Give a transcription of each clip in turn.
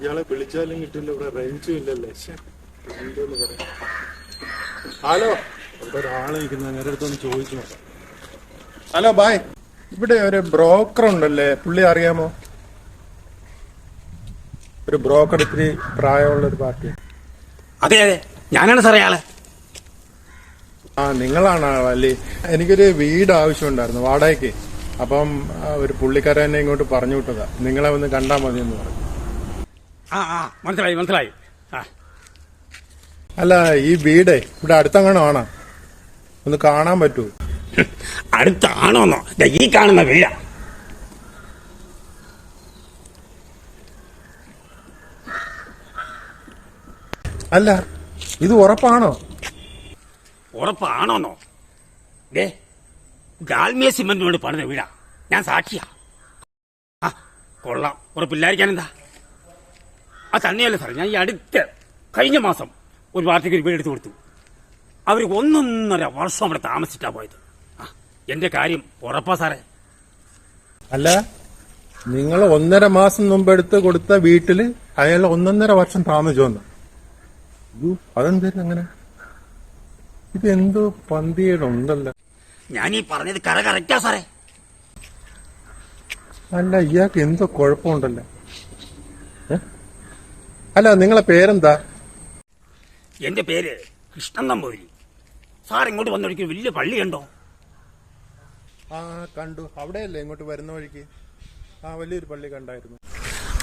ഇയാളെ വിളിച്ചാലും കിട്ടില്ല, ഇവിടെ റേഞ്ചും ഇല്ലല്ലേ. എന്തോന്ന് പറയാം. ഹലോ, ഇവിടെ ഒരാളെ ഇരിക്കുന്ന നേരെ അടുത്തൊന്ന് ചോദിച്ചു നോക്കാം. ഹലോ ബായ്, ഇവിടെ ഒരു ബ്രോക്കർ ഉണ്ടല്ലേ, പുള്ളി അറിയാമോ? ഒരു ബ്രോക്കർ, ഇത്തിരി പ്രായമുള്ള ഒരു പാർട്ടി. അതെ അതെ, ഞാനാണ് സാറേ ആള്. ആ, നിങ്ങളാണ് അല്ലേ? എനിക്കൊരു വീട് ആവശ്യമുണ്ടായിരുന്നു വാടകയ്ക്ക്. അപ്പം ഒരു പുള്ളിക്കാരനെ ഇങ്ങോട്ട് പറഞ്ഞു വിട്ടതാ, നിങ്ങളെ ഒന്ന് കണ്ടാൽ മതി എന്ന് പറഞ്ഞു. മനസ്സിലായി മനസ്സിലായി. അല്ല, ഈ വീട് ഇവിടെ അടുത്തങ്ങാണോ ആണോ? ഒന്ന് കാണാൻ പറ്റുമോ? അടുത്താണോന്നോ? ഈ കാണുന്ന വീടാ. അല്ല, ഇത് ഉറപ്പാണോ? ഉറപ്പാണോന്നോ? ഗാൽമിയ സിമന്റിനോട് പണിത വീടാ, ഞാൻ സാക്ഷിയാ. കൊള്ളാം, ഉറപ്പില്ലായിരിക്കാൻ എന്താ? തന്നെയല്ല സാറേ, ഞാൻ ഈ കഴിഞ്ഞ മാസം ഒരു പാർട്ടിക്ക് ഒരു വീടെടുത്ത് കൊടുത്തു. അവർ 1.5 വർഷം അവിടെ താമസിച്ചിട്ടാ പോയത്. എന്റെ കാര്യം ഉറപ്പാ സാറേ. അല്ല, നിങ്ങൾ 1.5 മാസം മുമ്പ് എടുത്ത് കൊടുത്ത വീട്ടില് അയാൾ 1.5 വർഷം താമസിച്ചു വന്നു. അതെന്തായാലും അങ്ങനെ? ഇതെന്തോ പന്തിയുണ്ടല്ലോ. ഞാൻ ഈ പറഞ്ഞത് കറക്റ്റാ സാറേ. അല്ല, ഇയാൾക്ക് എന്തോ കുഴപ്പമുണ്ടല്ലോ. അല്ല, നിങ്ങളെ പേരെന്താ? എന്റെ പേര് കൃഷ്ണൻ നമ്പൂതിരി. സാർ ഇങ്ങോട്ട് വന്ന വഴിക്ക് വലിയ പള്ളി കണ്ടോ? ആ, കണ്ടു. അവിടെയല്ലേ ഇങ്ങോട്ട് വരുന്ന വഴിക്ക് വലിയൊരു പള്ളി കണ്ടായിരുന്നു.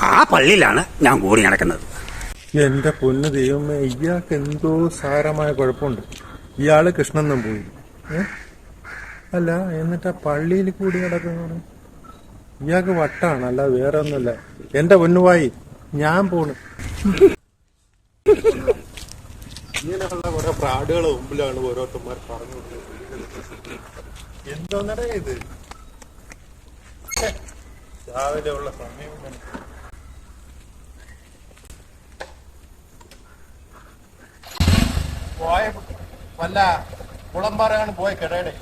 ആ പള്ളിയിലാണ് ഞാൻ കൂടി നടക്കുന്നത്. എന്റെ പൊന്നു ദൈവമേ, ഇയാൾക്ക് എന്തോ സാരമായ കുഴപ്പമുണ്ട്. ഇയാള് കൃഷ്ണൻ നമ്പൂതിരി. അല്ല, എന്നിട്ട് ആ പള്ളിയിൽ കൂടി നടക്കുന്നു. ഇയാൾക്ക് വട്ടാണ്, അല്ല വേറെ ഒന്നുമില്ല. എന്റെ പൊന്നുവായി, ഞാൻ പോണ്. ഇങ്ങനെയുള്ള കുറെ ഫ്രാഡുകളെ മുമ്പിലാണ് ഓരോരുത്തന്മാർ പറഞ്ഞു. എന്തോന്നടേ ഇത്? രാവിലെ ഉള്ള സമയം പോയ വല്ല കുളമ്പാറയാണ് പോയ കിടയുടെ.